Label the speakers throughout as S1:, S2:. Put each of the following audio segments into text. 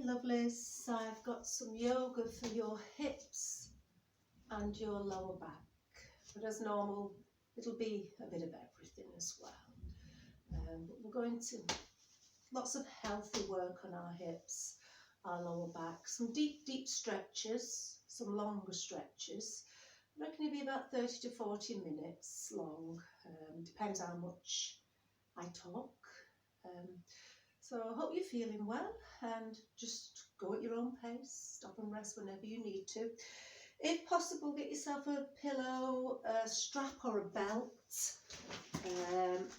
S1: lovelies, I've got some yoga for your hips and your lower back. But as normal, it'll be a bit of everything as well. But we're going to lots of healthy work on our hips, our lower back, some deep stretches, some longer stretches. I reckon it'll be about 30 to 40 minutes long. Depends how much I talk. So I hope you're feeling well, and just go at your own pace. Stop and rest whenever you need to. If possible, get yourself a pillow, a strap or a belt,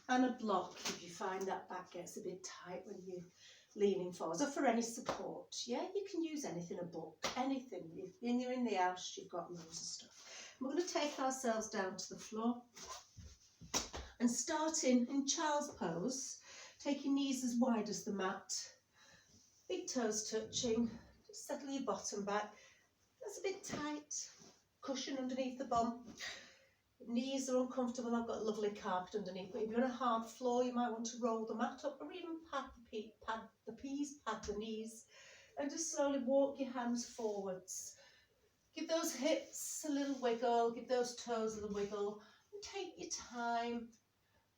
S1: and a block if you find that back gets a bit tight when you're leaning forwards, or for any support. Yeah, you can use anything, a book, anything. When you're in the house, you've got loads of stuff. We're going to take ourselves down to the floor and starting in child's pose. Take your knees as wide as the mat, big toes touching, just settle your bottom back. That's a bit tight, cushion underneath the bum. Knees are uncomfortable, I've got lovely carpet underneath, but if you're on a hard floor you might want to roll the mat up or even pad the knees, and just slowly walk your hands forwards. Give those hips a little wiggle, give those toes a little wiggle, and take your time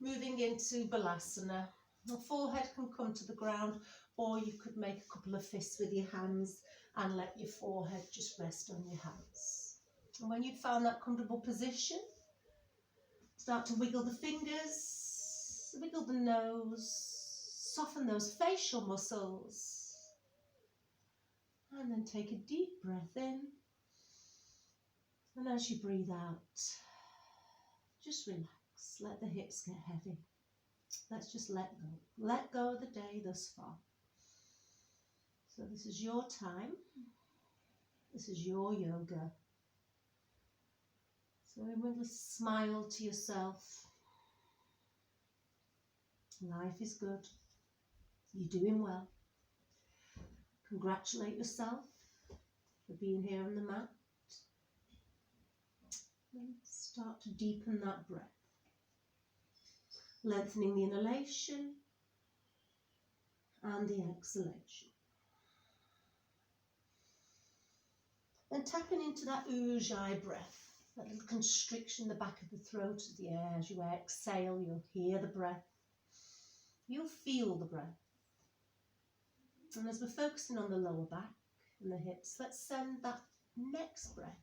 S1: moving into Balasana. The forehead can come to the ground, or you could make a couple of fists with your hands and let your forehead just rest on your hands. And when you've found that comfortable position, start to wiggle the fingers, wiggle the nose, soften those facial muscles, and then take a deep breath in. And as you breathe out, just relax, let the hips get heavy. Let's just let go. Let go of the day thus far. So this is your time. This is your yoga. So remember to smile to yourself. Life is good. You're doing well. Congratulate yourself for being here on the mat. And start to deepen that breath. Lengthening the inhalation and the exhalation. Then tapping into that ujjayi breath, that little constriction in the back of the throat as the air. As you exhale, you'll hear the breath. You'll feel the breath. And as we're focusing on the lower back and the hips, let's send that next breath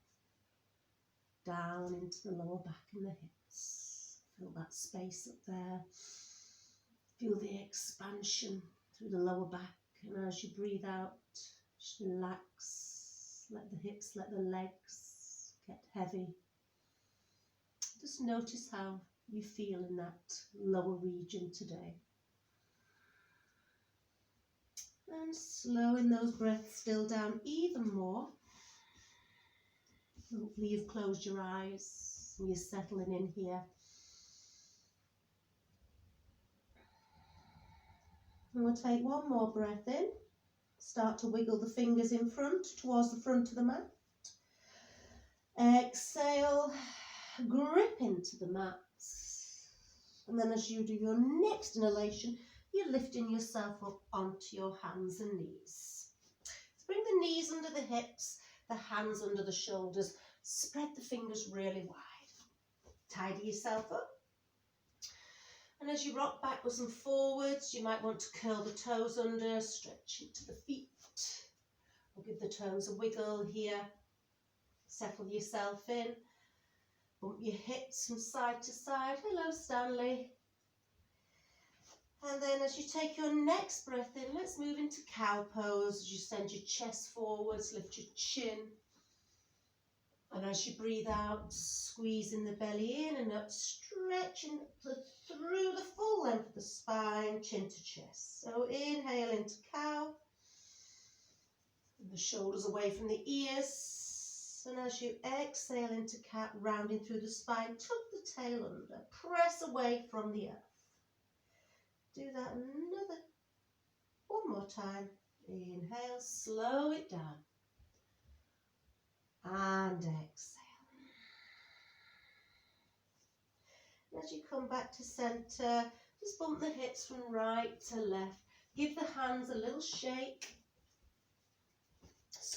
S1: down into the lower back and the hips. Feel that space up there. Feel the expansion through the lower back. And as you breathe out, just relax. Let the hips, let the legs get heavy. Just notice how you feel in that lower region today. And slowing those breaths still down even more. Hopefully you've closed your eyes and you're settling in here. And we'll take one more breath in. Start to wiggle the fingers in front, towards the front of the mat. Exhale, grip into the mat. And then as you do your next inhalation, you're lifting yourself up onto your hands and knees. So bring the knees under the hips, the hands under the shoulders. Spread the fingers really wide. Tidy yourself up. And as you rock backwards and forwards, you might want to curl the toes under, stretch into the feet. Or give the toes a wiggle here. Settle yourself in. Bump your hips from side to side. Hello, Stanley. And then as you take your next breath in, let's move into cow pose. As you send your chest forwards, lift your chin. And as you breathe out, squeezing the belly in and up, stretching through the full length of the spine, chin to chest. So inhale into cow. And the shoulders away from the ears. And as you exhale into cat, rounding through the spine, tuck the tail under, press away from the earth. Do that one more time. Inhale, slow it down. And exhale. And as you come back to centre, just bump the hips from right to left. Give the hands a little shake.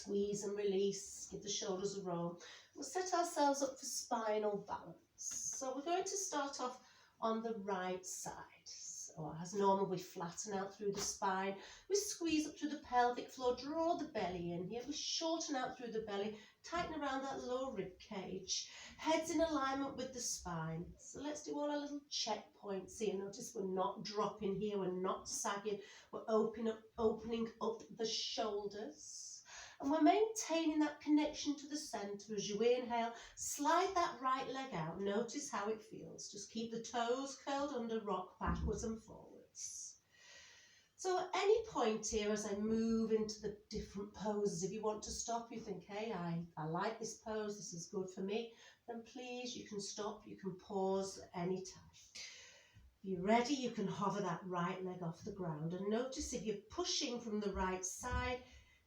S1: squeeze and release, give the shoulders a roll. We'll set ourselves up for spinal balance. So we're going to start off on the right side. So as normal, we flatten out through the spine. We squeeze up through the pelvic floor, draw the belly in here. We shorten out through the belly, tighten around that lower rib cage. Head's in alignment with the spine. So let's do all our little checkpoints here. Notice we're not dropping here, we're not sagging. We're opening up the shoulders. And we're maintaining that connection to the centre. As you inhale, slide that right leg out. Notice how it feels. Just keep the toes curled under, rock backwards and forwards. So at any point here, as I move into the different poses, if you want to stop, you think, hey, I like this pose, this is good for me, then please, you can stop, you can pause at any time. If you're ready, you can hover that right leg off the ground. And notice if you're pushing from the right side,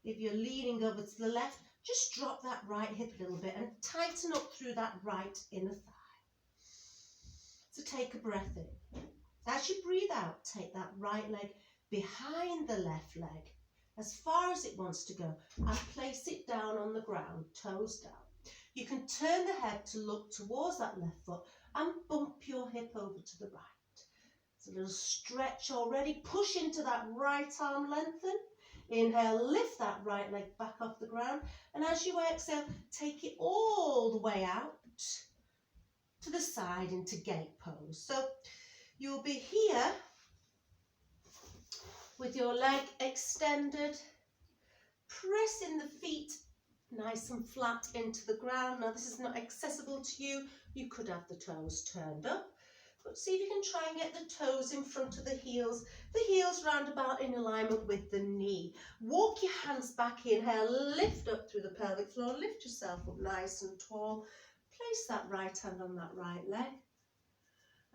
S1: if you're leaning over to the left, just drop that right hip a little bit and tighten up through that right inner thigh. So take a breath in. As you breathe out, take that right leg behind the left leg as far as it wants to go and place it down on the ground, toes down. You can turn the head to look towards that left foot and bump your hip over to the right. It's a little stretch already. Push into that right arm, lengthen. Inhale, lift that right leg back off the ground. And as you exhale, take it all the way out to the side into gate pose. So you'll be here with your leg extended, pressing the feet nice and flat into the ground. Now this is not accessible to you. You could have the toes turned up. But see if you can try and get the toes in front of the heels round about in alignment with the knee. Walk your hands back, inhale, lift up through the pelvic floor, lift yourself up nice and tall. Place that right hand on that right leg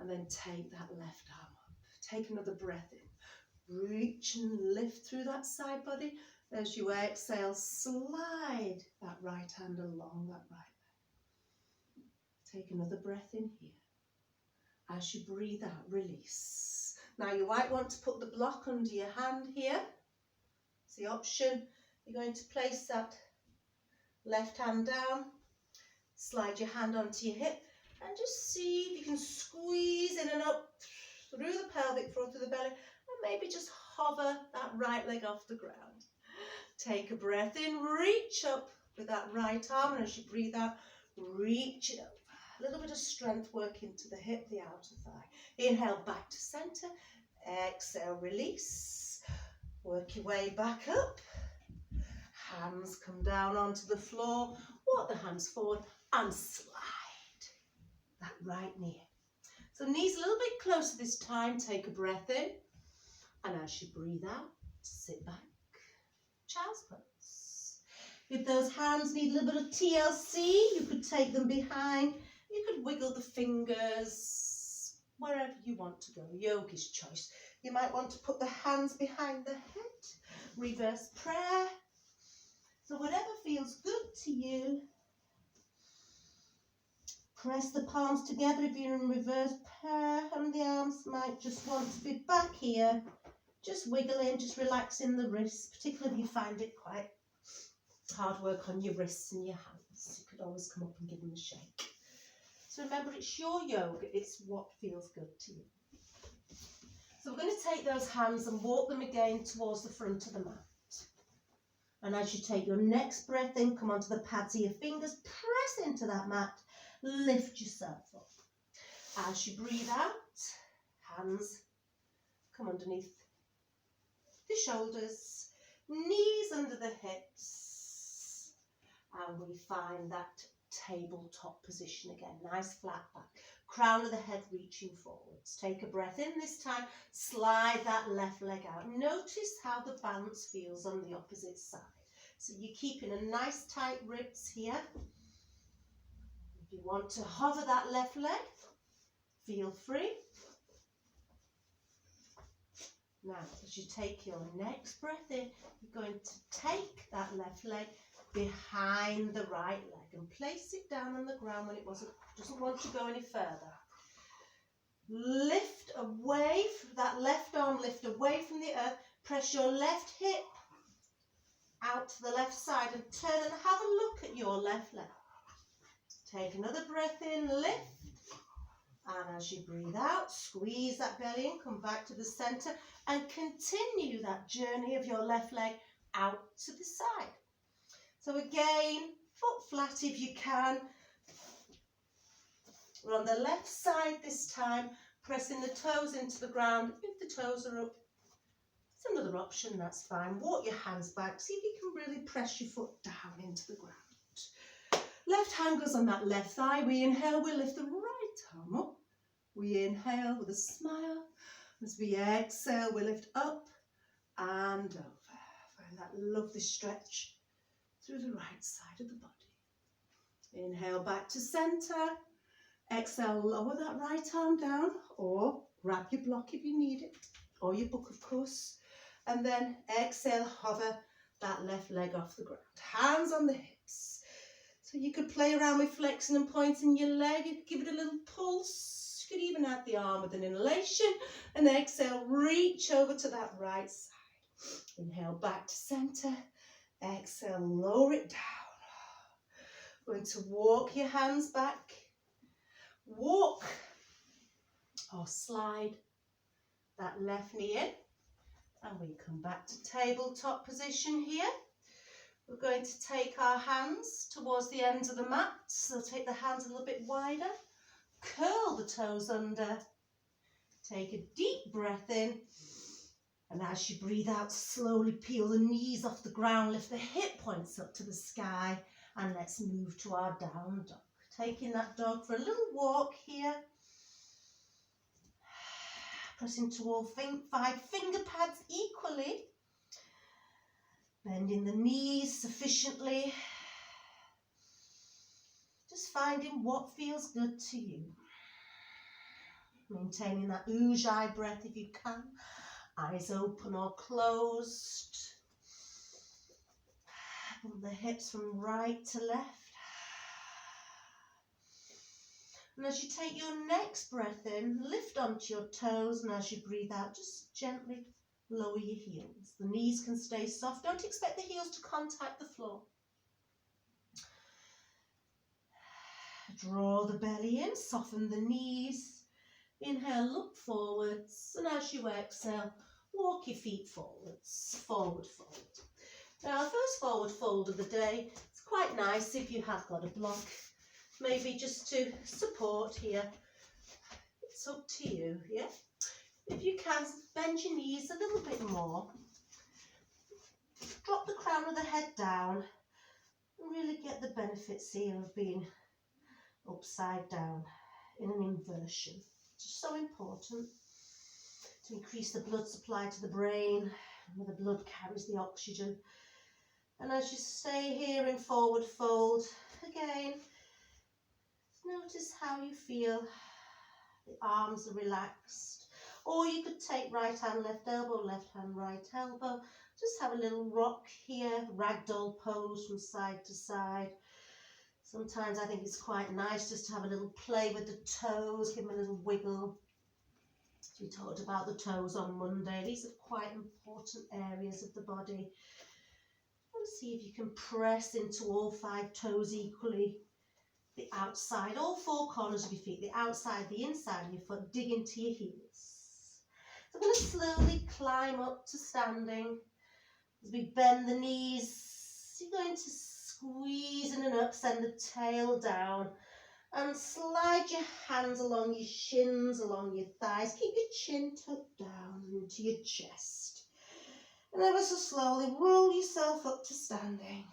S1: and then take that left arm up. Take another breath in. Reach and lift through that side body. As you exhale, slide that right hand along that right leg. Take another breath in here. As you breathe out, release. Now you might want to put the block under your hand here. It's the option. You're going to place that left hand down, slide your hand onto your hip, and just see if you can squeeze in and up through the pelvic floor, through the belly, and maybe just hover that right leg off the ground. Take a breath in, reach up with that right arm, and as you breathe out, reach it up. A little bit of strength work into the hip, the outer thigh. Inhale back to centre. Exhale, release. Work your way back up. Hands come down onto the floor. Walk the hands forward and slide that right knee. So knees a little bit closer this time. Take a breath in. And as you breathe out, sit back. Child's pose. If those hands need a little bit of TLC, you could take them behind. You could wiggle the fingers wherever you want to go, yogi's choice. You might want to put the hands behind the head, reverse prayer. So whatever feels good to you. Press the palms together if you're in reverse prayer, and the arms might just want to be back here. Just wiggling, just relaxing the wrists, particularly if you find it quite hard work on your wrists and your hands. You could always come up and give them a shake. So remember, it's your yoga, it's what feels good to you. So we're going to take those hands and walk them again towards the front of the mat. And as you take your next breath in, come onto the pads of your fingers, press into that mat, lift yourself up. As you breathe out, hands come underneath the shoulders, knees under the hips, and we find that tabletop position again, nice flat back, crown of the head reaching forwards. Take a breath in this time, slide that left leg out. Notice how the balance feels on the opposite side. So you're keeping a nice tight ribs here. If you want to hover that left leg, feel free. Now, as you take your next breath in, you're going to take that left leg behind the right leg and place it down on the ground when it doesn't want to go any further. Lift away, that left arm lift away from the earth. Press your left hip out to the left side and turn and have a look at your left leg. Take another breath in, lift. And as you breathe out, squeeze that belly in, come back to the centre and continue that journey of your left leg out to the side. So again, foot flat if you can. We're on the left side this time, pressing the toes into the ground. If the toes are up, it's another option, that's fine. Walk your hands back, see if you can really press your foot down into the ground. Left hand goes on that left thigh. We inhale, we lift the right arm up. We inhale with a smile. As we exhale, we lift up and over. Find that lovely stretch through the right side of the body. Inhale back to centre. Exhale, lower that right arm down, or grab your block if you need it, or your book of course. And then exhale, hover that left leg off the ground. Hands on the hips. So you could play around with flexing and pointing your leg. You could give it a little pulse. You could even add the arm with an inhalation. And exhale, reach over to that right side. Inhale back to centre. Exhale, lower it down. Going to walk your hands back. Walk or slide that left knee in. And we come back to tabletop position here. We're going to take our hands towards the ends of the mat. So take the hands a little bit wider. Curl the toes under. Take a deep breath in. And as you breathe out, slowly peel the knees off the ground. Lift the hip points up to the sky. And let's move to our down dog. Taking that dog for a little walk here. Pressing to all 5 finger pads equally. Bending the knees sufficiently. Just finding what feels good to you. Maintaining that ujjayi breath if you can. Eyes open or closed. Pull the hips from right to left. And as you take your next breath in, lift onto your toes, and as you breathe out, just gently lower your heels. The knees can stay soft. Don't expect the heels to contact the floor. Draw the belly in, soften the knees. Inhale, look forwards, and as you exhale, walk your feet forwards, forward fold. Now, our first forward fold of the day, it's quite nice if you have got a block. Maybe just to support here. It's up to you, yeah? If you can, bend your knees a little bit more. Drop the crown of the head down. And really get the benefits here of being upside down in an inversion. It's so important to increase the blood supply to the brain, where the blood carries the oxygen. And as you stay here in forward fold, again, notice how you feel. The arms are relaxed. Or you could take right hand, left elbow, left hand, right elbow. Just have a little rock here, ragdoll pose from side to side. Sometimes I think it's quite nice just to have a little play with the toes, give them a little wiggle. We talked about the toes on Monday. These are quite important areas of the body. And see if you can press into all 5 toes equally. The outside, all 4 corners of your feet, the outside, the inside of your foot, dig into your heels. So I'm going to slowly climb up to standing. As we bend the knees, you're going to squeeze in and up, send the tail down, and slide your hands along your shins, along your thighs. Keep your chin tucked down into your chest. And ever so slowly roll yourself up to standing.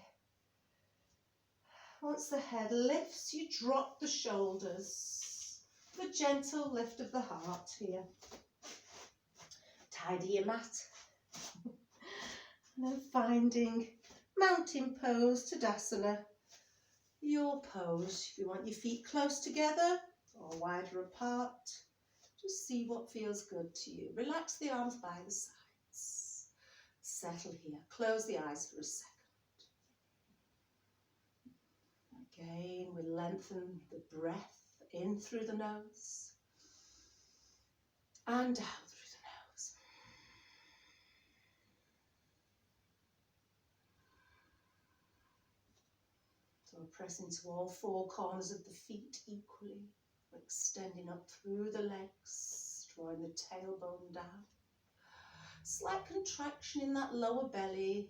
S1: Once the head lifts, you drop the shoulders. A gentle lift of the heart here. Tidy your mat. And then finding mountain pose, Tadasana. Your pose. If you want your feet close together or wider apart, just see what feels good to you. Relax the arms by the sides. Settle here. Close the eyes for a second. Again, we lengthen the breath in through the nose and out through the nose. So we're pressing to all four corners of the feet equally. We're extending up through the legs, drawing the tailbone down. Slight contraction in that lower belly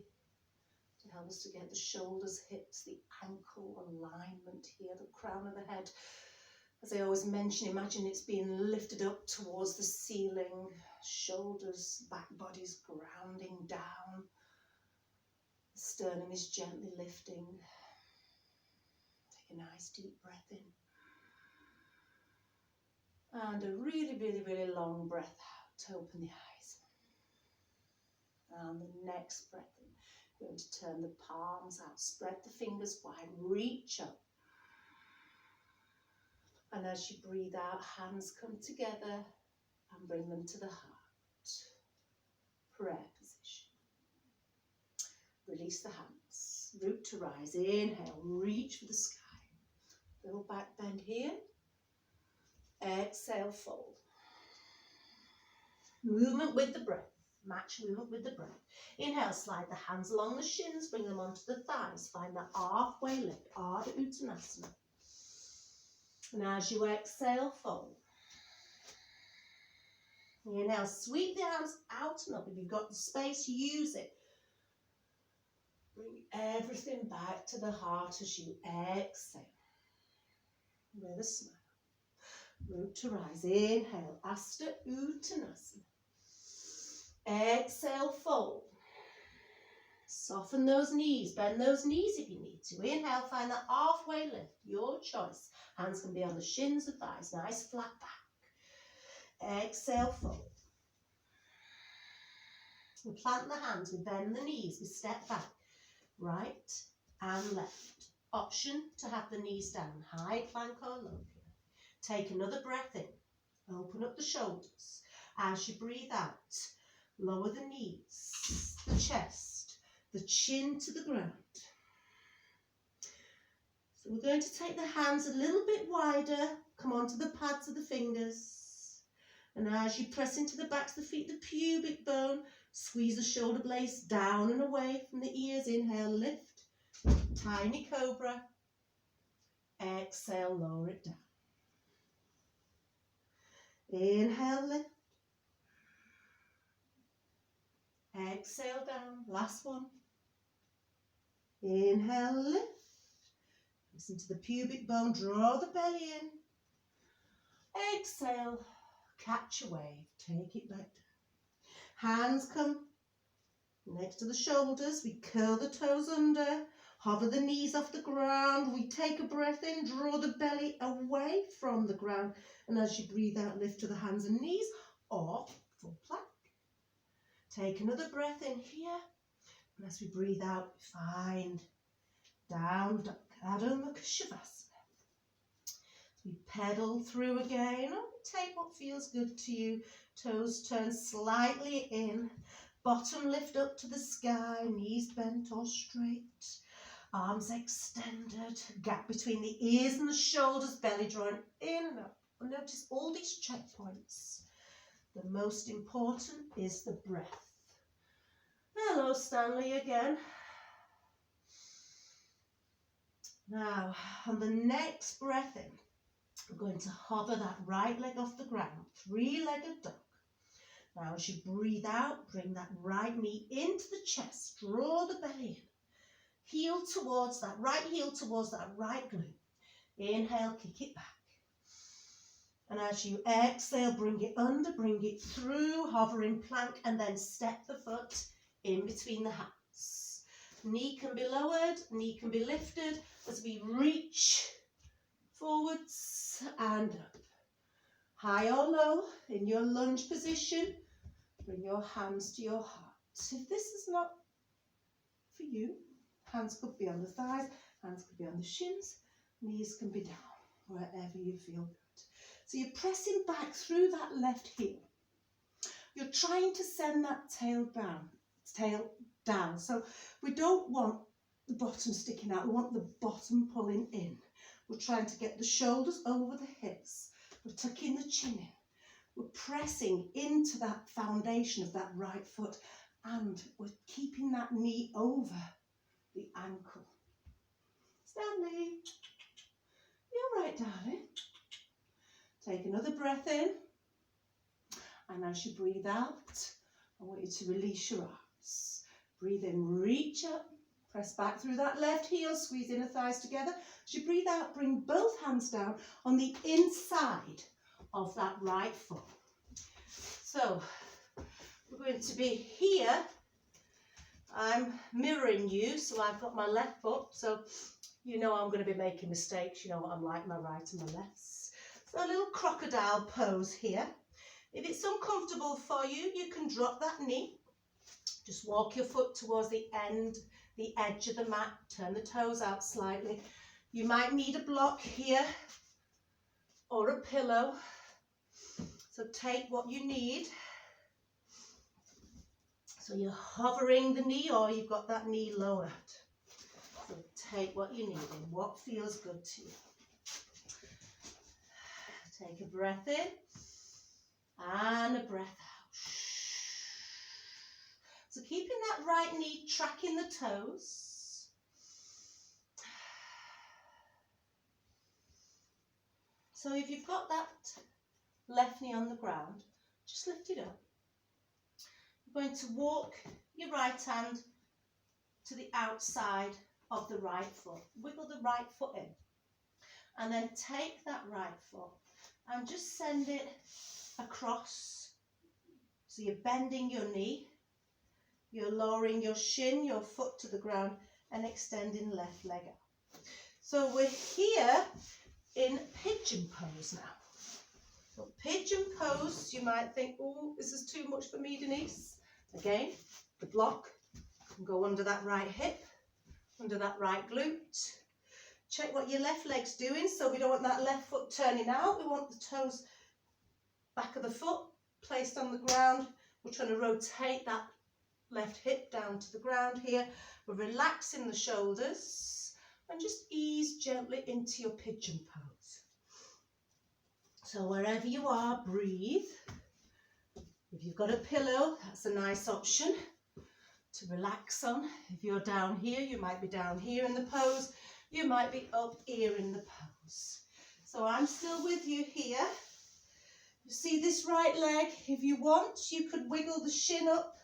S1: to help us to get the shoulders, hips, the ankle alignment here, the crown of the head. As I always mention, imagine it's being lifted up towards the ceiling, shoulders, back body's grounding down. The sternum is gently lifting. Take a nice deep breath in. And a really, really, really long breath out to open the eyes. And the next breath in. We're going to turn the palms out, spread the fingers wide, reach up. And as you breathe out, hands come together and bring them to the heart. Prayer position. Release the hands. Root to rise. Inhale, reach for the sky. Little back bend here. Exhale, fold. Movement with the breath. Match movement with the breath. Inhale, slide the hands along the shins, bring them onto the thighs. Find the halfway lift, Ardha Uttanasana. And as you exhale, fold. Inhale, sweep the arms out and up. If you've got the space, use it. Bring everything back to the heart as you exhale. With a smile. Root to rise. Inhale, Hasta Uttanasana. Exhale, fold. Soften those knees, bend those knees if you need to. Inhale, find that halfway lift, your choice. Hands can be on the shins or thighs, nice flat back. Exhale, fold. We plant the hands, we bend the knees, we step back, right and left. Option to have the knees down, high plank or low plank. Take another breath in, open up the shoulders. As you breathe out, lower the knees, the chest, the chin to the ground. So we're going to take the hands a little bit wider, come onto the pads of the fingers. And as you press into the backs of the feet, the pubic bone, squeeze the shoulder blades down and away from the ears. Inhale, lift, tiny cobra. Exhale, lower it down. Inhale, lift. Exhale down, last one. Inhale, lift. Listen to the pubic bone, draw the belly in. Exhale, catch a wave, take it back down. Hands come next to the shoulders, we curl the toes under, hover the knees off the ground, we take a breath in, draw the belly away from the ground, and as you breathe out, lift to the hands and knees, or full plank. Take another breath in here, and as we breathe out, find down dog, Adho Mukha Shavasana. We pedal through again, or take what feels good to you. Toes turn slightly in, bottom lift up to the sky, knees bent or straight, arms extended, gap between the ears and the shoulders, belly drawn in and up. And notice all these checkpoints. The most important is the breath. Hello, Stanley again. Now, on the next breath in, we're going to hover that right leg off the ground, three-legged dog. Now, as you breathe out, bring that right knee into the chest, draw the belly in. Heel towards that right heel towards that right glute. Inhale, kick it back. And as you exhale, bring it under, bring it through, hovering plank, and then step the foot in between the hands. Knee can be lowered, knee can be lifted as we reach forwards and up. High or low in your lunge position, bring your hands to your heart. If this is not for you, hands could be on the thighs, hands could be on the shins, knees can be down, wherever you feel good. So you're pressing back through that left heel. You're trying to send that tail down. So we don't want the bottom sticking out, we want the bottom pulling in. We're trying to get the shoulders over the hips. We're tucking the chin in. We're pressing into that foundation of that right foot, and we're keeping that knee over the ankle. It's Stanley. You're right, darling. Take another breath in. And as you breathe out, I want you to release your arms. Breathe in, reach up. Press back through that left heel, squeeze inner thighs together. As you breathe out, bring both hands down on the inside of that right foot. So, we're going to be here. I'm mirroring you, so I've got my left foot, so you know I'm going to be making mistakes. You know what I'm like, my right and my left. So a little crocodile pose here. If it's uncomfortable for you, you can drop that knee. Just walk your foot towards the edge of the mat, turn the toes out slightly. You might need a block here or a pillow. So take what you need. So you're hovering the knee or you've got that knee lowered. So take what you need and what feels good to you. Take a breath in and a breath out. So keeping that right knee tracking the toes. So if you've got that left knee on the ground, just lift it up. You're going to walk your right hand to the outside of the right foot. Wiggle the right foot in. And then take that right foot and just send it across. So you're bending your knee. You're lowering your shin, your foot to the ground and extending left leg out. So we're here in pigeon pose now. So pigeon pose, you might think, oh, this is too much for me, Denise. Again, the block can go under that right hip, under that right glute. Check what your left leg's doing. So we don't want that left foot turning out. We want the toes, back of the foot, placed on the ground. We're trying to rotate that left hip down to the ground here. We're relaxing the shoulders and just ease gently into your pigeon pose. So wherever you are, breathe. If you've got a pillow, that's a nice option to relax on. If you're down here, you might be down here in the pose. You might be up here in the pose. So I'm still with you here. You see this right leg? If you want, you could wiggle the shin up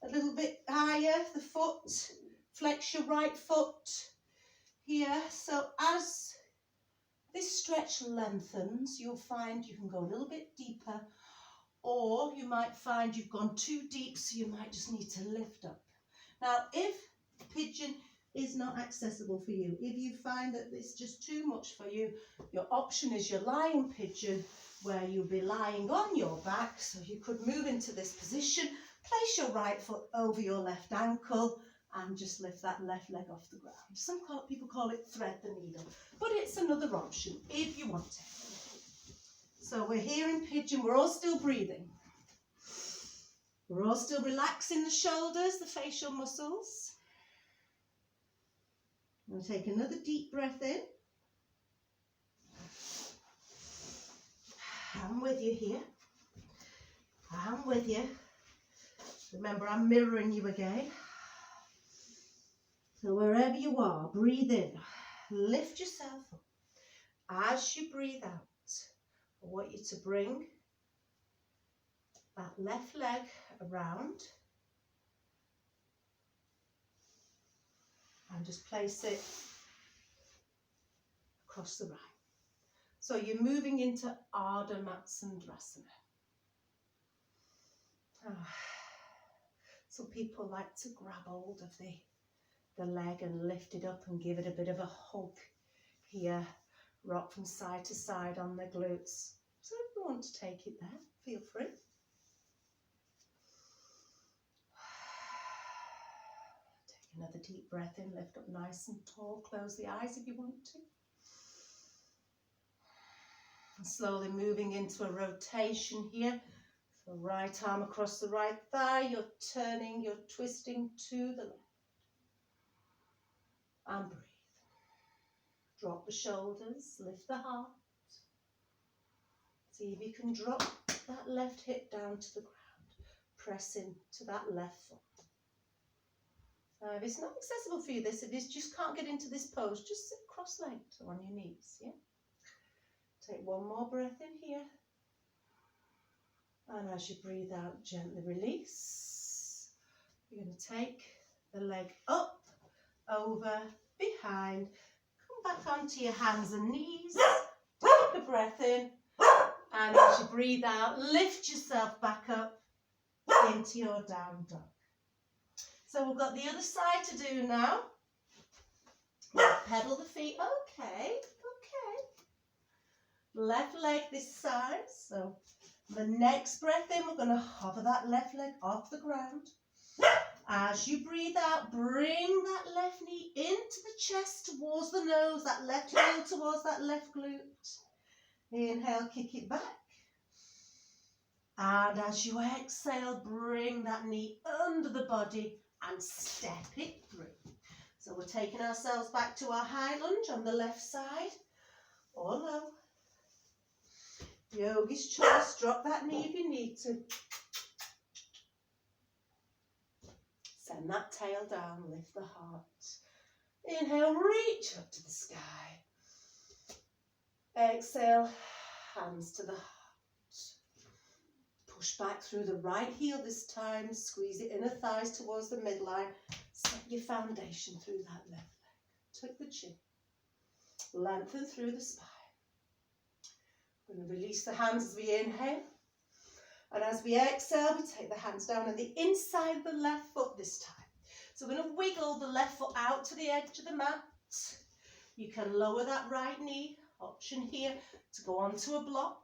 S1: a little bit higher, the foot, flex your right foot here. So as this stretch lengthens, you'll find you can go a little bit deeper, or you might find you've gone too deep, so you might just need to lift up. Now, if pigeon is not accessible for you, if you find that it's just too much for you, your option is your lying pigeon, where you'll be lying on your back. So you could move into this position, place your right foot over your left ankle and just lift that left leg off the ground. Some people call it thread the needle, but it's another option if you want it. So we're here in pigeon, we're all still breathing. We're all still relaxing the shoulders, the facial muscles. I'm going to take another deep breath in. I'm with you here. I'm with you. Remember, I'm mirroring you again. So wherever you are, breathe in. Lift yourself up. As you breathe out, I want you to bring that left leg around and just place it across the right. So you're moving into Ardha Matsyendrasana. So people like to grab hold of the leg and lift it up and give it a bit of a hug here. Rock from side to side on the glutes. So if you want to take it there, feel free. Take another deep breath in, lift up nice and tall, close the eyes if you want to. And slowly moving into a rotation here. So right arm across the right thigh, you're turning, you're twisting to the left. And breathe. Drop the shoulders, lift the heart. See if you can drop that left hip down to the ground. Press into that left foot. If it's not accessible for you, this, if you just can't get into this pose, just sit cross-legged on your knees, yeah? Take one more breath in here. And as you breathe out, gently release. You're going to take the leg up, over, behind. Come back onto your hands and knees. Take a breath in. And as you breathe out, lift yourself back up into your down dog. So we've got the other side to do now. Pedal the feet. Okay. Left leg this side. So the next breath in, we're going to hover that left leg off the ground. As you breathe out, bring that left knee into the chest towards the nose, that left heel towards that left glute. Inhale, kick it back. And as you exhale, bring that knee under the body and step it through. So we're taking ourselves back to our high lunge on the left side or low. Yogi's choice, drop that knee if you need to. Send that tail down, lift the heart. Inhale, reach up to the sky. Exhale, hands to the heart. Push back through the right heel this time. Squeeze the inner thighs towards the midline. Set your foundation through that left leg. Tuck the chin. Lengthen through the spine. We're going to release the hands as we inhale. And as we exhale, we take the hands down on the inside of the left foot this time. So we're going to wiggle the left foot out to the edge of the mat. You can lower that right knee. Option here to go onto a block.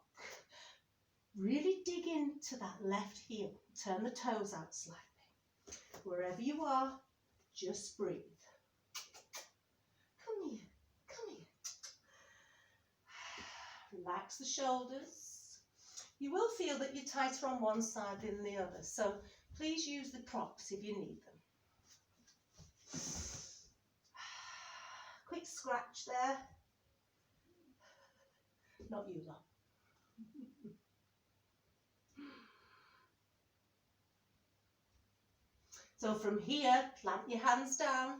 S1: Really dig into that left heel. Turn the toes out slightly. Wherever you are, just breathe. Come here. Relax the shoulders. You will feel that you're tighter on one side than the other, so please use the props if you need them. Quick scratch there. Not you lot. So from here, plant your hands down.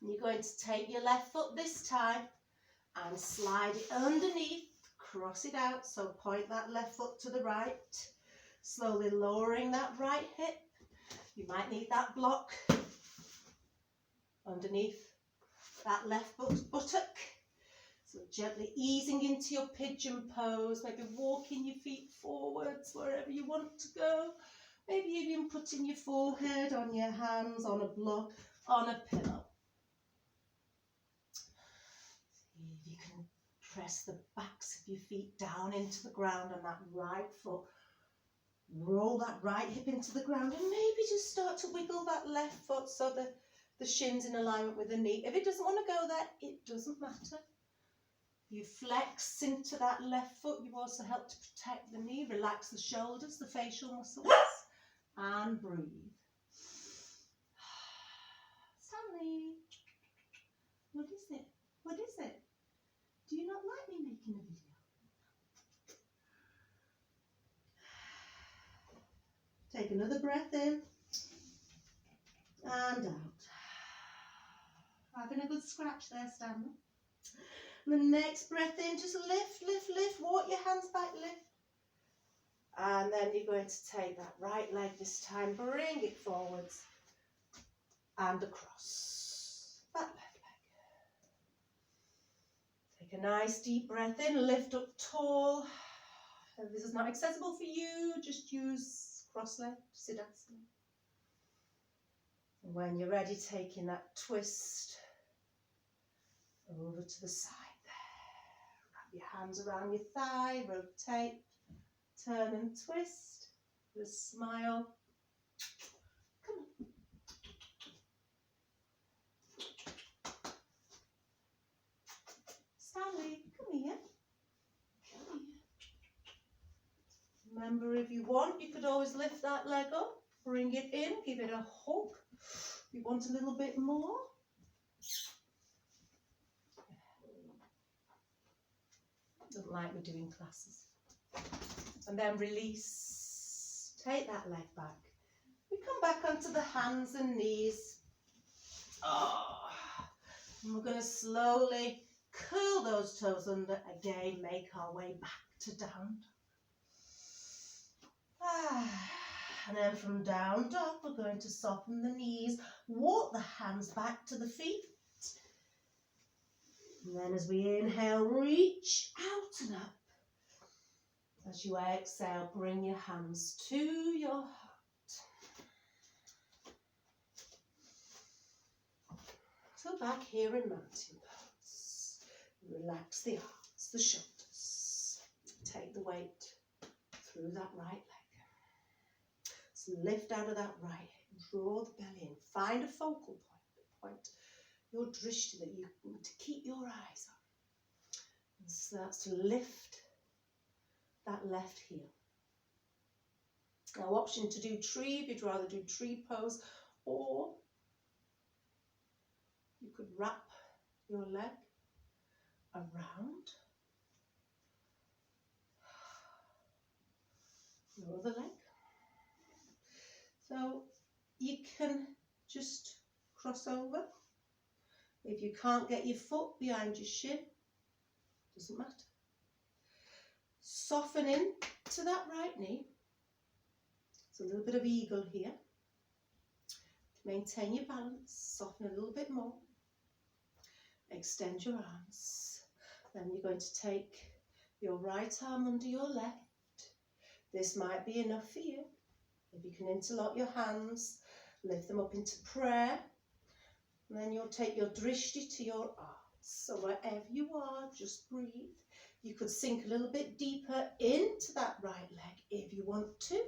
S1: And you're going to take your left foot this time and slide it underneath, cross it out. So point that left foot to the right, slowly lowering that right hip. You might need that block underneath that left buttock. So gently easing into your pigeon pose, maybe walking your feet forwards wherever you want to go. Maybe even putting your forehead on your hands, on a block, on a pillow. See if you can press the backs of your feet down into the ground on that right foot. Roll that right hip into the ground and maybe just start to wiggle that left foot so the shin's in alignment with the knee. If it doesn't want to go there, it doesn't matter. You flex into that left foot, you also help to protect the knee, relax the shoulders, the facial muscles, and breathe. Stanley, what is it? What is it? Do you not like me making a video? Take another breath in and out. Having a good scratch there, Stanley. And the next breath in, just lift, lift, lift. Walk your hands back, lift. And then you're going to take that right leg this time, bring it forwards and across. That left leg. Take a nice deep breath in, lift up tall. If this is not accessible for you, just use cross-leg, Siddhasana. And when you're ready, taking that twist over to the side there. Wrap your hands around your thigh, rotate, turn and twist with a smile. Come on. Stanley, come here. Come here. Remember, if you want, you could always lift that leg up, bring it in, give it a hug. If you want a little bit more. Doesn't like me doing classes. And then release. Take that leg back. We come back onto the hands and knees. And we're going to slowly curl those toes under. Again, make our way back to down dog. And then from down dog, we're going to soften the knees, walk the hands back to the feet. And then as we inhale, reach out and up. As you exhale, bring your hands to your heart. So back here in mountain pose, relax the arms, the shoulders. Take the weight through that right leg. So lift out of that right hip, draw the belly in, find a focal point, your drishti that you need to keep your eyes on. And so that's to lift that left heel. Now option to do tree if you'd rather do tree pose, or you could wrap your leg around your other leg. So you can just cross over. If you can't get your foot behind your shin, doesn't matter. Soften in to that right knee. It's a little bit of eagle here. Maintain your balance, soften a little bit more. Extend your arms. Then you're going to take your right arm under your left. This might be enough for you. If you can interlock your hands, lift them up into prayer. And then you'll take your drishti to your arms. So wherever you are, just breathe. You could sink a little bit deeper into that right leg if you want to.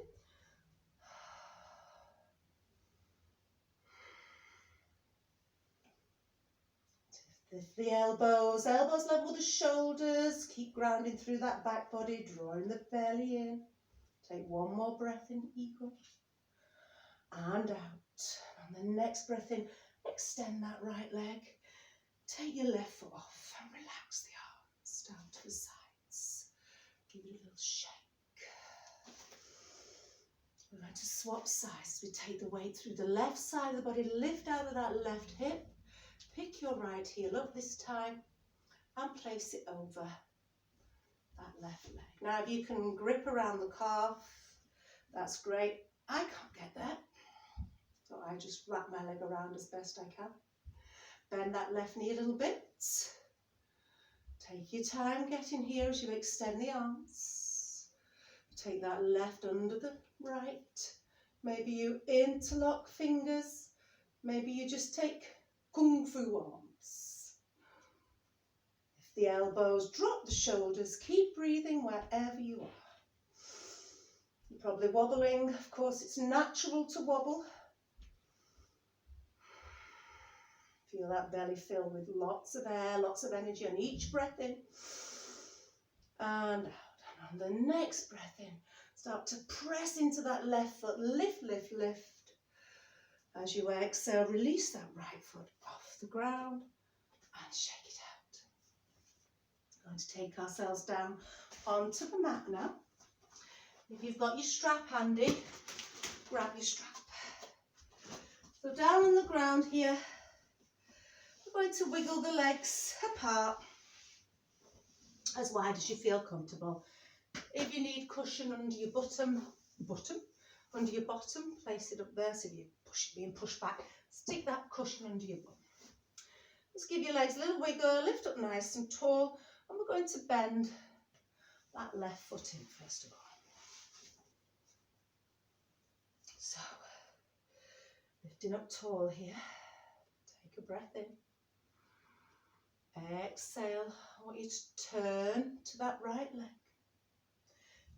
S1: Lift the elbows level with the shoulders. Keep grounding through that back body, drawing the belly in. Take one more breath in, eagle. And out. And the next breath in, extend that right leg. Take your left foot off and relax the arms down to the sides. Give it a little shake. We're going to swap sides. We take the weight through the left side of the body, lift out of that left hip. Pick your right heel up this time and place it over that left leg. Now if you can grip around the calf, that's great. I can't get there, so I just wrap my leg around as best I can. Bend that left knee a little bit. Take your time getting here as you extend the arms. Take that left under the right. Maybe you interlock fingers. Maybe you just take Kung Fu arms. Lift the elbows, drop the shoulders, keep breathing wherever you are. You're probably wobbling, of course it's natural to wobble. Feel that belly fill with lots of air, lots of energy on each breath in and out. And on the next breath in, start to press into that left foot, lift, lift, lift. As you exhale, release that right foot off the ground and shake it out. We're going to take ourselves down onto the mat now. If you've got your strap handy, grab your strap. So down on the ground here, we're going to wiggle the legs apart as wide as you feel comfortable. If you need cushion under your bottom, place it up there. So if you're being pushed back, stick that cushion under your bum. Just give your legs a little wiggle, lift up nice and tall, and we're going to bend that left foot in first of all. So, lifting up tall here, take a breath in. Exhale, I want you to turn to that right leg.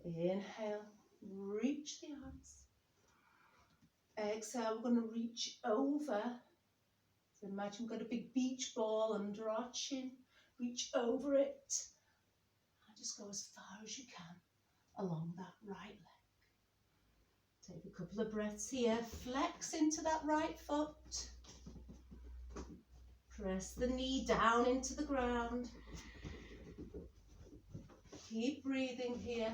S1: Inhale, reach the arms. Exhale, we're going to reach over. So imagine we've got a big beach ball under our chin. Reach over it. And just go as far as you can along that right leg. Take a couple of breaths here. Flex into that right foot. Press the knee down into the ground. Keep breathing here.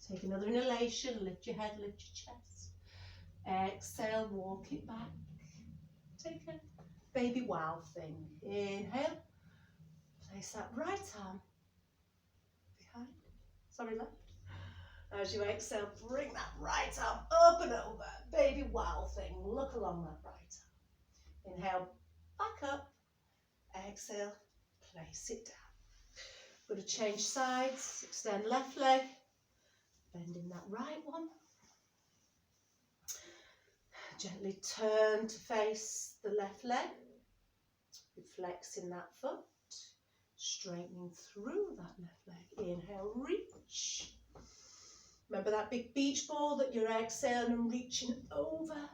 S1: Take another inhalation, lift your head, lift your chest. Exhale, walk it back. Take a baby wow thing. Inhale, place that right arm behind, left. As you exhale, bring that right arm up and over. Baby wow thing, look along that right arm. Inhale, back up. Exhale, place it down. Going to change sides, extend left leg, bending that right one. Gently turn to face the left leg, flexing that foot, straightening through that left leg. Inhale, reach. Remember that big beach ball that you're exhaling and reaching over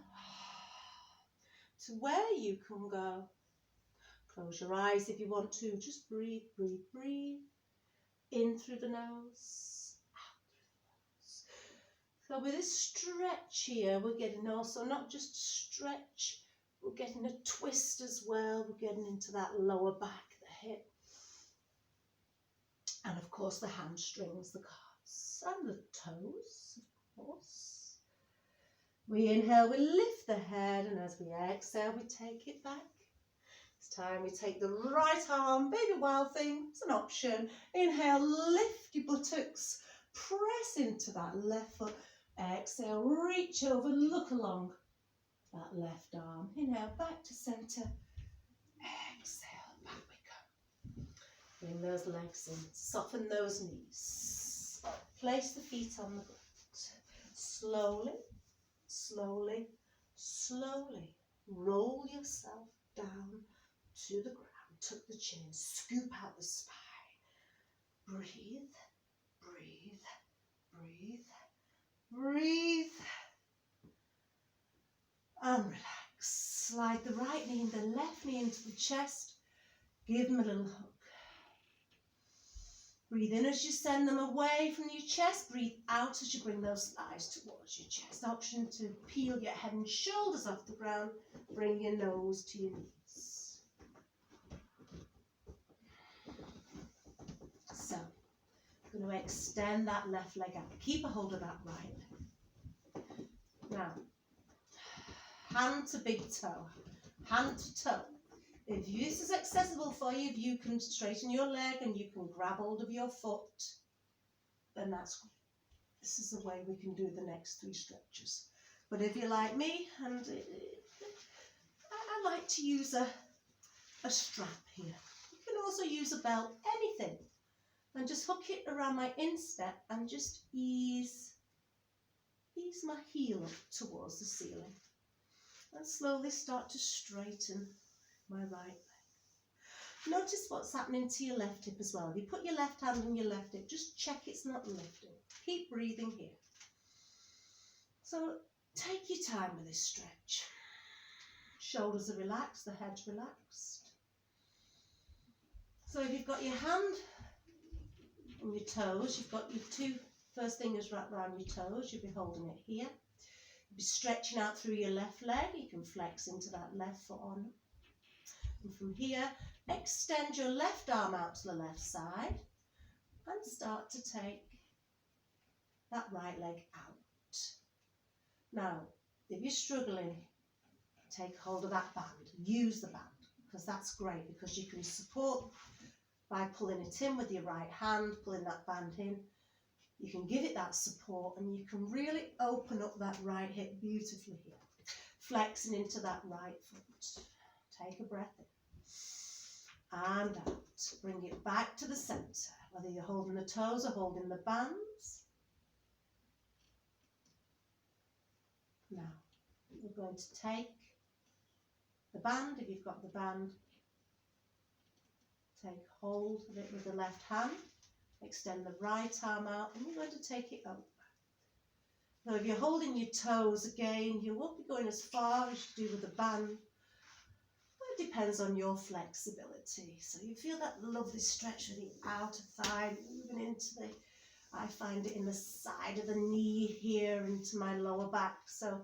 S1: to where you can go. Close your eyes if you want to. Just breathe, breathe, breathe. In through the nose, out through the nose. So with this stretch here, we're getting also not just a stretch, we're getting a twist as well. We're getting into that lower back, the hip. And of course the hamstrings, the calves, and the toes, of course. We inhale, we lift the head, and as we exhale, we take it back. This time we take the right arm, baby wild thing, it's an option. Inhale, lift your buttocks, press into that left foot. Exhale, reach over, look along that left arm. Inhale, back to centre. Exhale, back we go. Bring those legs in, soften those knees. Place the feet on the ground. Slowly, slowly, slowly roll yourself down to the ground. Tuck the chin, scoop out the spine. Breathe, breathe, breathe, breathe. And relax. Slide the right knee and the left knee into the chest. Give them a little hug. Breathe in as you send them away from your chest. Breathe out as you bring those thighs towards your chest. Option to peel your head and shoulders off the ground. Bring your nose to your knees. So, I'm going to extend that left leg out. Keep a hold of that right leg. Now, hand to big toe, hand to toe. If this is accessible for you, if you can straighten your leg and you can grab hold of your foot, then that's great. This is the way we can do the next 3 stretches. But if you're like me, and I like to use a strap here. You can also use a belt, anything. And just hook it around my instep and just ease my heel up towards the ceiling. And slowly start to straighten my right leg. Notice what's happening to your left hip as well. If you put your left hand on your left hip, just check it's not lifting. Keep breathing here. So take your time with this stretch. Shoulders are relaxed, the head's relaxed. So if you've got your hand on your toes, you've got your 2 first fingers wrapped around your toes, you'll be holding it here. You'll be stretching out through your left leg, you can flex into that left foot on. And from here, extend your left arm out to the left side and start to take that right leg out. Now, if you're struggling, take hold of that band, use the band, because that's great, because you can support by pulling it in with your right hand, pulling that band in. You can give it that support and you can really open up that right hip beautifully here. Flexing into that right foot. Take a breath in. And out. Bring it back to the centre, whether you're holding the toes or holding the bands. Now, we're going to take the band, if you've got the band, take hold of it with the left hand, extend the right arm out, and you're going to take it over. Now, if you're holding your toes again, you won't be going as far as you do with the band. It depends on your flexibility. So you feel that lovely stretch with the outer thigh moving into the, I find it in the side of the knee here into my lower back. So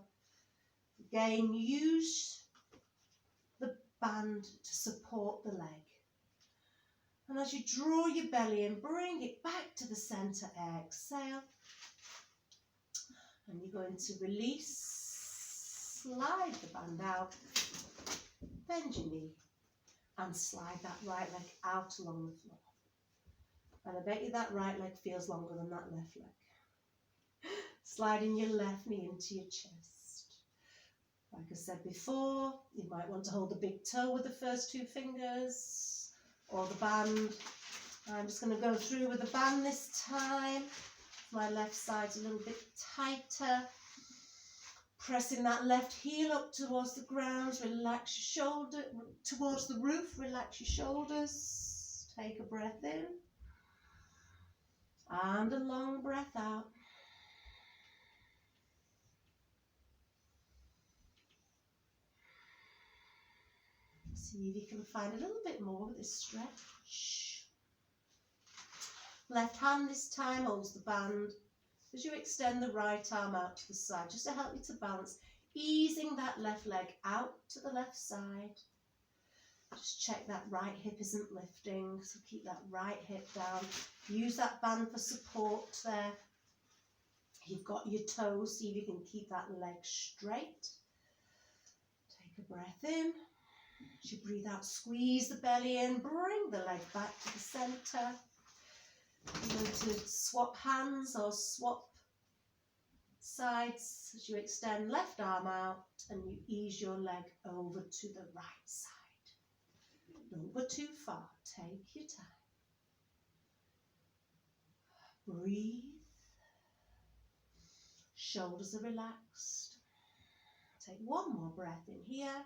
S1: again, use the band to support the leg. And as you draw your belly in, bring it back to the centre, exhale. And you're going to release, slide the band out, bend your knee, and slide that right leg out along the floor. And I bet you that right leg feels longer than that left leg. Sliding your left knee into your chest. Like I said before, you might want to hold the big toe with the first 2 fingers, or the band. I'm just going to go through with the band this time. My left side's a little bit tighter. Pressing that left heel up towards the ground. Relax your shoulder, towards the roof. Relax your shoulders. Take a breath in. And a long breath out. See if you can find a little bit more with this stretch. Left hand this time holds the band as you extend the right arm out to the side, just to help you to balance, easing that left leg out to the left side. Just check that right hip isn't lifting, so keep that right hip down. Use that band for support there. You've got your toes, see if you can keep that leg straight. Take a breath in. As you breathe out, squeeze the belly in, bring the leg back to the centre. You're going to swap hands or swap sides as you extend left arm out and you ease your leg over to the right side. Don't go too far, take your time. Breathe. Shoulders are relaxed. Take one more breath in here.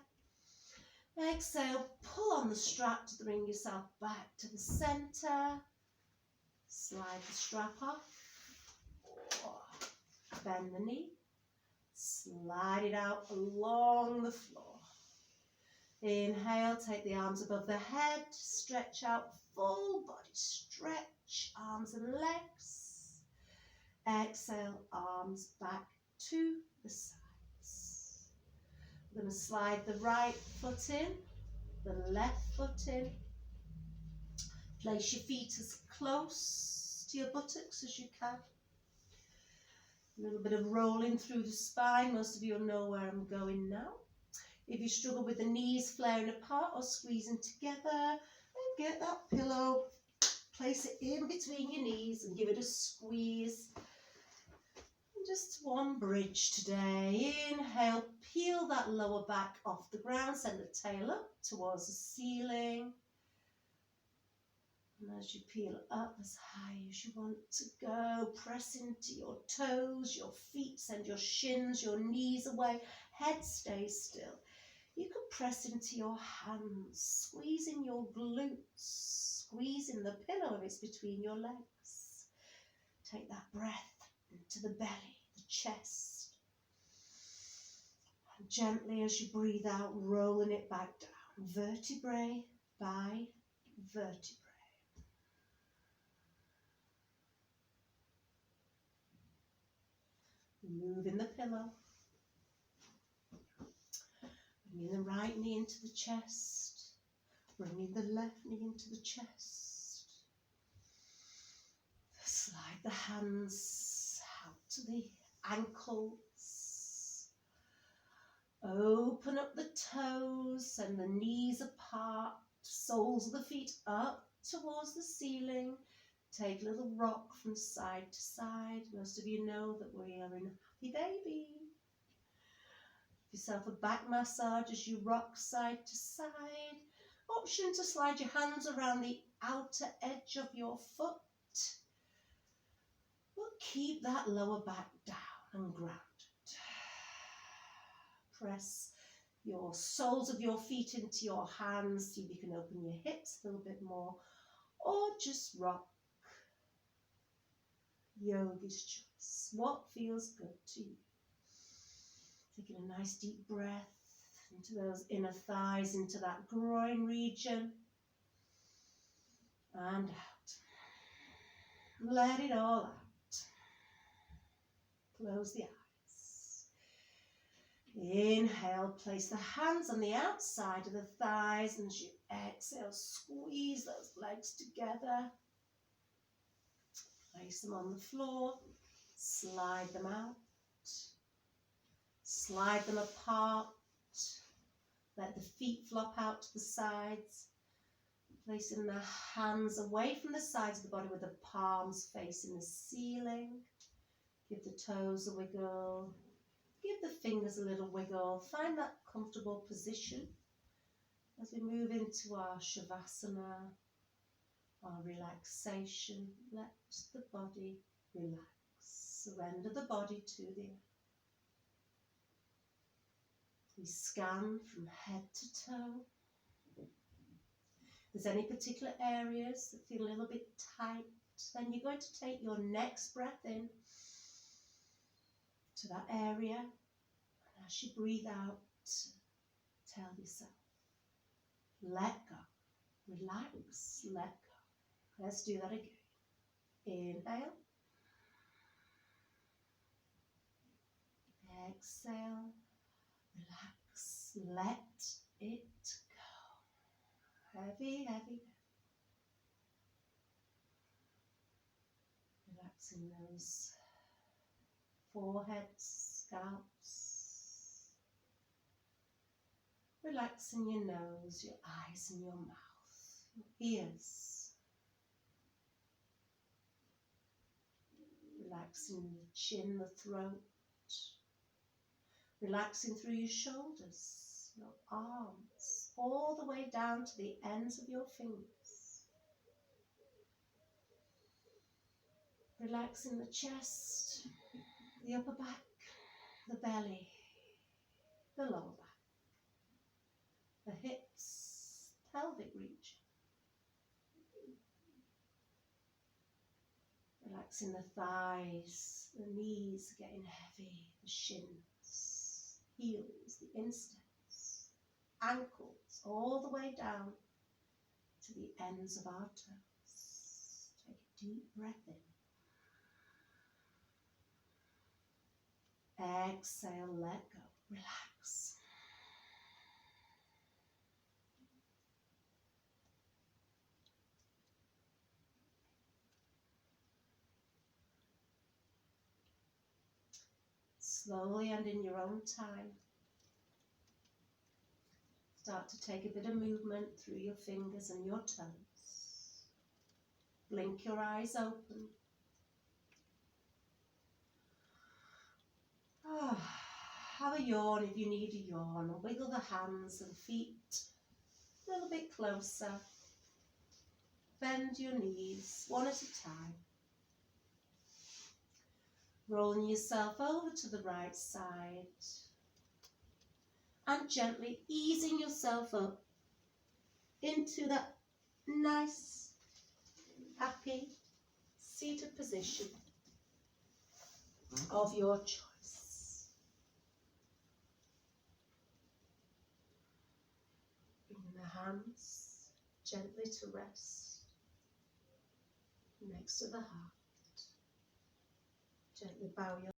S1: Exhale, pull on the strap to bring yourself back to the centre. Slide the strap off. Bend the knee. Slide it out along the floor. Inhale, take the arms above the head. Stretch out, full body stretch, arms and legs. Exhale, arms back to the sides. We're going to slide the right foot in, the left foot in. Place your feet as close to your buttocks as you can. A little bit of rolling through the spine. Most of you will know where I'm going now. If you struggle with the knees flaring apart or squeezing together, then get that pillow, place it in between your knees and give it a squeeze. And just one bridge today. Inhale, peel that lower back off the ground, send the tail up towards the ceiling. And as you peel up as high as you want to go, press into your toes, your feet, send your shins, your knees away, head stays still. You can press into your hands, squeezing your glutes, squeezing the pillow if it's between your legs. Take that breath into the belly, the chest. And gently as you breathe out, rolling it back down, vertebrae by vertebrae. Moving the pillow. Bringing the right knee into the chest. Bringing the left knee into the chest. Slide the hands out to the ankles. Open up the toes and the knees apart. Soles of the feet up towards the ceiling. Take a little rock from side to side. Most of you know that we are in Happy Baby. Give yourself a back massage as you rock side to side. Option to slide your hands around the outer edge of your foot. But keep that lower back down and grounded. Press your soles of your feet into your hands. See if you can open your hips a little bit more. Or just rock. Yogi's choice. What feels good to you? Taking a nice deep breath into those inner thighs, into that groin region. And out. Let it all out. Close the eyes. Inhale, place the hands on the outside of the thighs, and as you exhale, squeeze those legs together. Place them on the floor, slide them out. slide them apart. Let the feet flop out to the sides. Placing the hands away from the sides of the body with the palms facing the ceiling. Give the toes a wiggle. Give the fingers a little wiggle. Find that comfortable position as we move into our Shavasana, our relaxation. Let the body relax. Surrender the body to the earth. We scan from head to toe. If there's any particular areas that feel a little bit tight, then you're going to take your next breath in to that area. And as you breathe out, tell yourself, let go, relax, let go. Let's do that again. Inhale. Exhale. Relax, let it go. Heavy, heavy. Relaxing those foreheads, scalps. Relaxing your nose, your eyes and your mouth, your ears. Relaxing the chin, the throat. Relaxing through your shoulders, your arms, all the way down to the ends of your fingers. Relaxing the chest, the upper back, the belly, the lower back, the hips, pelvic region. Relaxing the thighs, the knees getting heavy, the shins, heels, the insteps, ankles, all the way down to the ends of our toes. Take a deep breath in. Exhale, let go, relax. Slowly and in your own time, start to take a bit of movement through your fingers and your toes. Blink your eyes open. Have a yawn if you need a yawn, and wiggle the hands and feet a little bit closer. Bend your knees one at a time. Rolling yourself over to the right side and gently easing yourself up into that nice, happy, seated position of your choice. Bringing the hands gently to rest next to the heart. Gently bow your